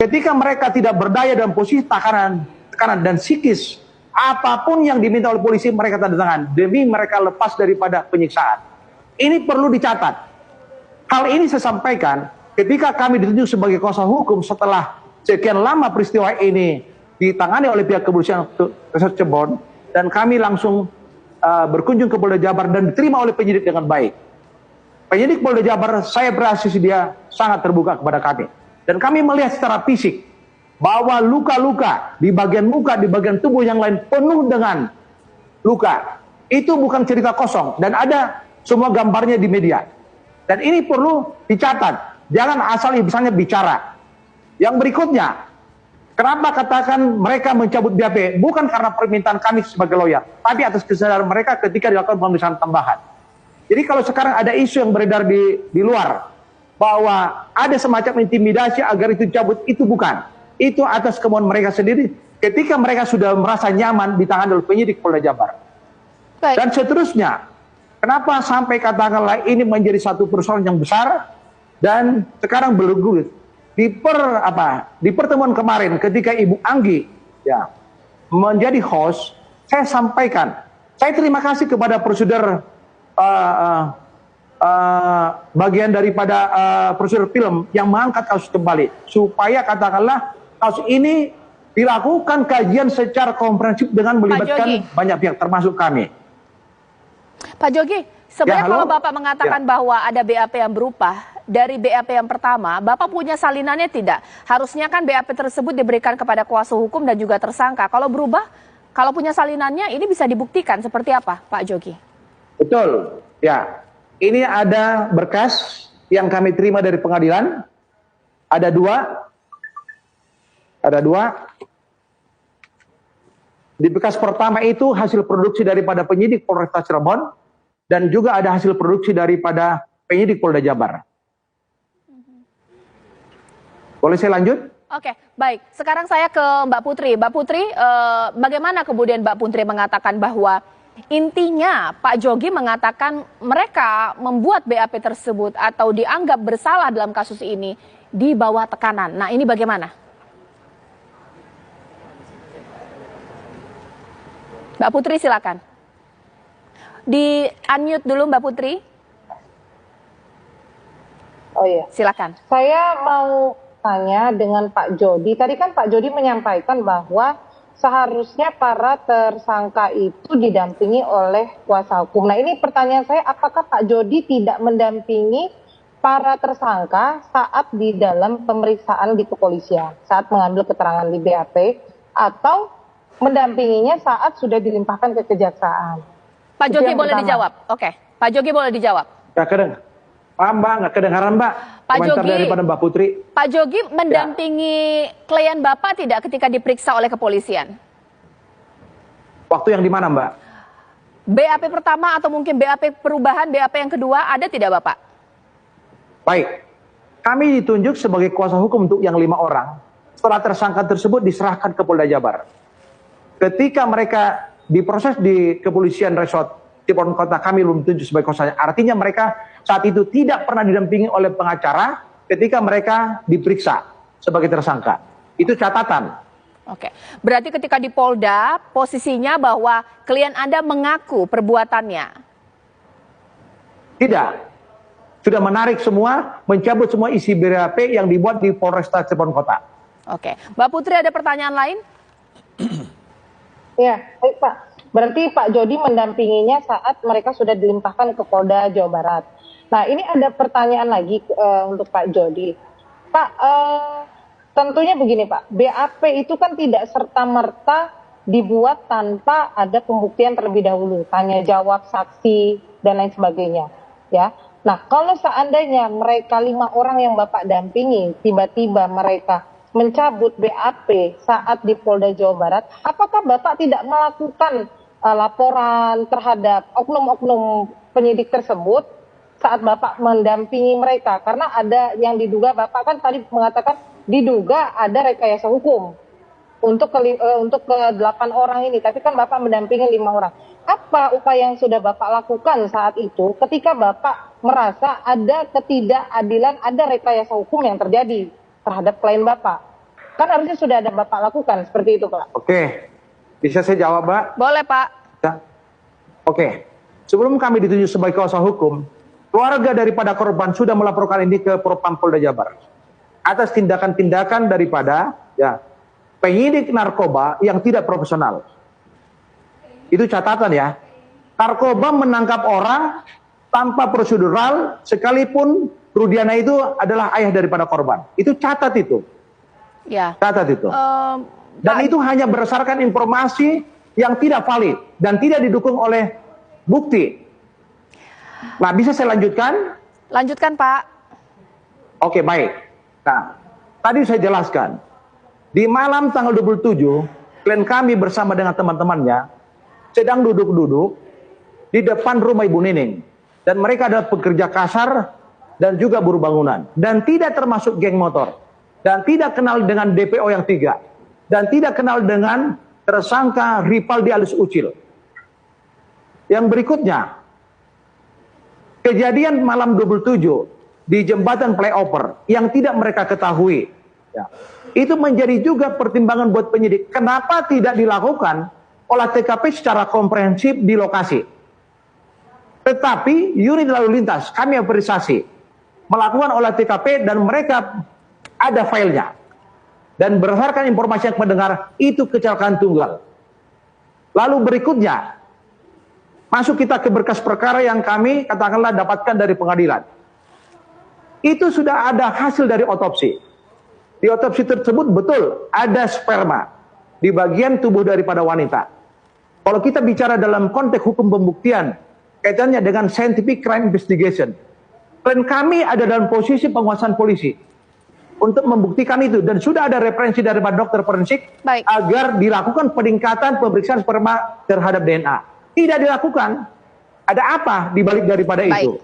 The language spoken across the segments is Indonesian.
Ketika mereka tidak berdaya dalam posisi tekanan dan psikis, apapun yang diminta oleh polisi mereka tanda tangan demi mereka lepas daripada penyiksaan. Ini perlu dicatat. Hal ini saya sampaikan ketika kami ditunjuk sebagai kuasa hukum setelah sekian lama peristiwa ini ditangani oleh pihak kepolisian Resort Cirebon, dan kami langsung berkunjung ke Polda Jabar dan diterima oleh penyidik dengan baik. Penyidik Polda Jabar, saya berasisi dia sangat terbuka kepada kami. Dan kami melihat secara fisik bahwa luka-luka di bagian muka, di bagian tubuh yang lain penuh dengan luka. Itu bukan cerita kosong dan ada semua gambarnya di media. Dan ini perlu dicatat. Jangan asal misalnya bicara. Yang berikutnya, kenapa katakan mereka mencabut BAP? Bukan karena permintaan kami sebagai lawyer, tapi atas kesadaran mereka ketika dilakukan pemeriksaan tambahan. Jadi kalau sekarang ada isu yang beredar di luar, bahwa ada semacam intimidasi agar itu cabut, itu bukan. Itu atas kemauan mereka sendiri ketika mereka sudah merasa nyaman di tangan oleh penyidik Polda Jabar. Baik. Dan seterusnya, kenapa sampai katakanlah ini menjadi satu persoalan yang besar dan sekarang bergulir. Di pertemuan kemarin ketika Ibu Anggi ya menjadi host, saya sampaikan, saya terima kasih kepada prosedur bagian daripada prosedur film yang mengangkat kasus kembali supaya katakanlah kasus ini dilakukan kajian secara komprehensif dengan melibatkan banyak pihak termasuk kami. Pak Jogi, sebenarnya kalau Bapak mengatakan bahwa ada BAP yang berubah dari BAP yang pertama, Bapak punya salinannya tidak? Harusnya kan BAP tersebut diberikan kepada kuasa hukum dan juga tersangka. Kalau berubah, kalau punya salinannya ini bisa dibuktikan seperti apa, Pak Jogi? Betul, ya. Ini ada berkas yang kami terima dari pengadilan. Ada dua. Di berkas pertama itu hasil produksi daripada penyidik Polresta Cirebon dan juga ada hasil produksi daripada penyidik Polda Jabar. Boleh saya lanjut? Oke, baik. Sekarang saya ke Mbak Putri. Mbak Putri, bagaimana kemudian Mbak Putri mengatakan bahwa intinya Pak Jogi mengatakan mereka membuat BAP tersebut atau dianggap bersalah dalam kasus ini di bawah tekanan. Nah, ini bagaimana? Mbak Putri silakan. Di unmute dulu Mbak Putri. Oh iya. Silakan. Saya mau tanya dengan Pak Jody. Tadi kan Pak Jody menyampaikan bahwa seharusnya para tersangka itu didampingi oleh kuasa hukum. Nah, ini pertanyaan saya, apakah Pak Jody tidak mendampingi para tersangka saat di dalam pemeriksaan di kepolisian, saat mengambil keterangan di BAP, atau mendampinginya saat sudah dilimpahkan ke kejaksaan? Pak Jogi boleh dijawab. Oke, Pak Jogi boleh dijawab. Nggak kedengaran Mbak. Pak Komentar Jogi, daripada Mbak Putri. Pak Jogi mendampingi klien Bapak tidak ketika diperiksa oleh kepolisian? Waktu yang di mana Mbak? BAP pertama atau mungkin BAP perubahan, BAP yang kedua, ada tidak Bapak? Baik, kami ditunjuk sebagai kuasa hukum untuk yang 5 orang. Setelah tersangka tersebut diserahkan ke Polda Jabar. Ketika mereka diproses di kepolisian Resort Cirebon Kota, kami belum ditunjuk sebagai kuasa. Artinya mereka saat itu tidak pernah didampingi oleh pengacara ketika mereka diperiksa sebagai tersangka. Itu catatan. Oke, berarti ketika di Polda posisinya bahwa klien Anda mengaku perbuatannya? Tidak. Sudah menarik semua, mencabut semua isi BAP yang dibuat di Polresta Cirebon Kota. Oke, Mbak Putri ada pertanyaan lain? Ya, baik Pak. Berarti Pak Jody mendampinginya saat mereka sudah dilimpahkan ke Polda Jawa Barat. Nah, ini ada pertanyaan lagi untuk Pak Jody. Pak, tentunya begini Pak, BAP itu kan tidak serta-merta dibuat tanpa ada pembuktian terlebih dahulu, tanya jawab, saksi, dan lain sebagainya. Ya. Nah, kalau seandainya mereka 5 orang yang Bapak dampingi, tiba-tiba mereka mencabut BAP saat di Polda Jawa Barat, apakah Bapak tidak melakukan laporan terhadap oknum-oknum penyidik tersebut saat Bapak mendampingi mereka? Karena ada yang diduga, Bapak kan tadi mengatakan diduga ada rekayasa hukum untuk ke 8 orang ini, tapi kan Bapak mendampingi 5 orang. Apa upaya yang sudah Bapak lakukan saat itu ketika Bapak merasa ada ketidakadilan, ada rekayasa hukum yang terjadi terhadap klien Bapak? Kan harusnya sudah ada Bapak lakukan seperti itu, Pak. Oke, bisa saya jawab, Mbak? Boleh, Pak. Ya. Oke, sebelum kami ditunjuk sebagai kuasa hukum, keluarga daripada korban sudah melaporkan ini ke Propam Polda Jabar atas tindakan-tindakan daripada penyidik narkoba yang tidak profesional. Itu catatan ya. Narkoba menangkap orang tanpa prosedural, sekalipun Rudiana itu adalah ayah daripada korban. Itu catat itu. Ya. Catat itu. Dan itu hanya berdasarkan informasi yang tidak valid dan tidak didukung oleh bukti. Nah, bisa saya lanjutkan? Lanjutkan, Pak. Oke, baik. Nah, tadi saya jelaskan. Di malam tanggal 27, klien kami bersama dengan teman-temannya sedang duduk-duduk di depan rumah Ibu Nining. Dan mereka adalah pekerja kasar dan juga buruh bangunan. Dan tidak termasuk geng motor. Dan tidak kenal dengan DPO yang 3. Dan tidak kenal dengan tersangka Ripaldi alias Ucil. Yang berikutnya, kejadian malam 27 di jembatan flyover yang tidak mereka ketahui. Itu menjadi juga pertimbangan buat penyidik. Kenapa tidak dilakukan olah TKP secara komprehensif di lokasi? Tetapi unit lalu lintas kami apresiasi melakukan olah TKP dan mereka ada filenya. Dan berdasarkan informasi yang mendengar itu kecelakaan tunggal. Lalu berikutnya masuk kita ke berkas perkara yang kami katakanlah dapatkan dari pengadilan. Itu sudah ada hasil dari otopsi. Di otopsi tersebut betul ada sperma di bagian tubuh daripada wanita. Kalau kita bicara dalam konteks hukum pembuktian, kaitannya dengan scientific crime investigation. Dan kami ada dalam posisi penguasaan polisi untuk membuktikan itu. Dan sudah ada referensi dari dokter forensik agar dilakukan peningkatan pemeriksaan sperma terhadap DNA. Tidak dilakukan. Ada apa di balik daripada itu?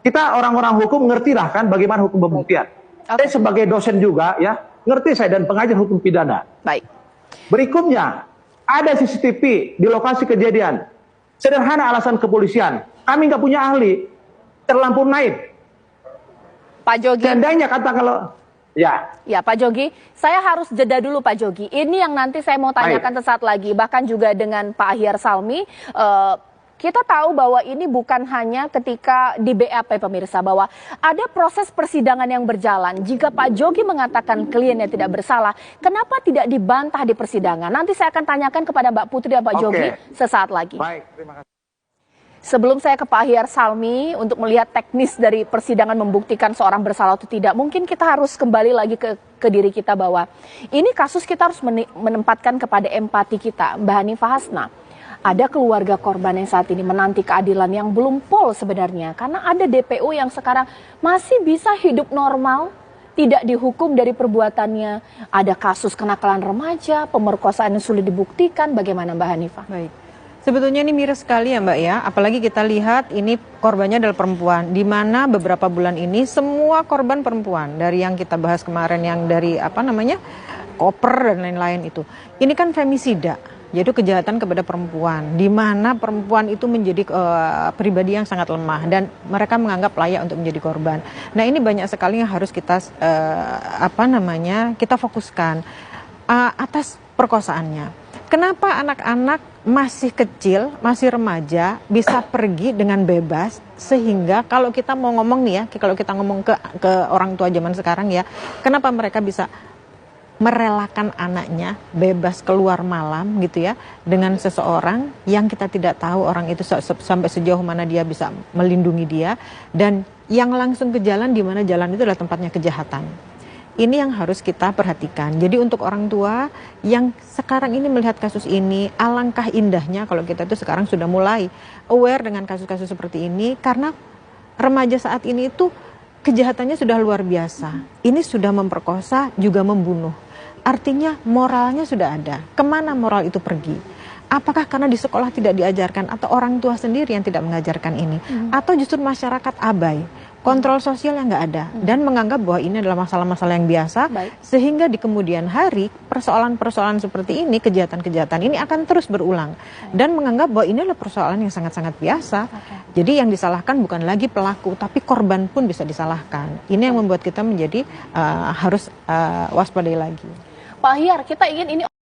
Kita orang-orang hukum ngertilah kan bagaimana hukum pembuktian. Saya sebagai dosen juga ya, ngerti saya dan pengajar hukum pidana. Berikutnya, ada CCTV di lokasi kejadian. Sederhana alasan kepolisian, kami nggak punya ahli, terlampau naik. Pak Jogi. Seandainya kata kalau, ya Pak Jogi, saya harus jeda dulu Pak Jogi. Ini yang nanti saya mau tanyakan sesaat lagi, bahkan juga dengan Pak Ahyar Salmi. Kita tahu bahwa ini bukan hanya ketika di BAP pemirsa, bahwa ada proses persidangan yang berjalan. Jika Pak Jogi mengatakan kliennya tidak bersalah, kenapa tidak dibantah di persidangan? Nanti saya akan tanyakan kepada Mbak Putri dan Pak Jogi sesaat lagi. Baik, terima kasih. Sebelum saya ke Pak Ahyar Salmi untuk melihat teknis dari persidangan membuktikan seorang bersalah atau tidak, mungkin kita harus kembali lagi ke diri kita bahwa ini kasus kita harus menempatkan kepada empati kita, Mbak Hanifah Hasna. Ada keluarga korban yang saat ini menanti keadilan yang belum pol sebenarnya. Karena ada DPO yang sekarang masih bisa hidup normal, tidak dihukum dari perbuatannya. Ada kasus kenakalan remaja, pemerkosaan yang sulit dibuktikan. Bagaimana Mbak Hanifah? Baik. Sebetulnya ini miris sekali ya Mbak ya. Apalagi kita lihat ini korbannya adalah perempuan. Di mana beberapa bulan ini semua korban perempuan. Dari yang kita bahas kemarin yang dari koper dan lain-lain itu. Ini kan femisida. Yaitu kejahatan kepada perempuan, di mana perempuan itu menjadi pribadi yang sangat lemah dan mereka menganggap layak untuk menjadi korban. Nah ini banyak sekali yang harus kita kita fokuskan atas perkosaannya. Kenapa anak-anak masih kecil, masih remaja bisa pergi dengan bebas sehingga kalau kita mau ngomong nih ya, kalau kita ngomong ke orang tua zaman sekarang ya, kenapa mereka bisa merelakan anaknya bebas keluar malam gitu ya dengan seseorang yang kita tidak tahu orang itu sampai sejauh mana dia bisa melindungi dia dan yang langsung ke jalan di mana jalan itu adalah tempatnya kejahatan. Ini yang harus kita perhatikan. Jadi untuk orang tua yang sekarang ini melihat kasus ini, alangkah indahnya kalau kita itu sekarang sudah mulai aware dengan kasus-kasus seperti ini karena remaja saat ini itu kejahatannya sudah luar biasa. Ini sudah memperkosa juga membunuh. Artinya moralnya sudah ada. Kemana moral itu pergi? Apakah karena di sekolah tidak diajarkan atau orang tua sendiri yang tidak mengajarkan ini? Atau justru masyarakat abai? Kontrol sosial yang nggak ada dan menganggap bahwa ini adalah masalah-masalah yang biasa sehingga di kemudian hari persoalan-persoalan seperti ini, kejahatan-kejahatan ini akan terus berulang dan menganggap bahwa ini adalah persoalan yang sangat-sangat biasa. Jadi yang disalahkan bukan lagi pelaku tapi korban pun bisa disalahkan. Ini yang membuat kita menjadi harus waspadai lagi. Pak Ahyar, kita ingin ini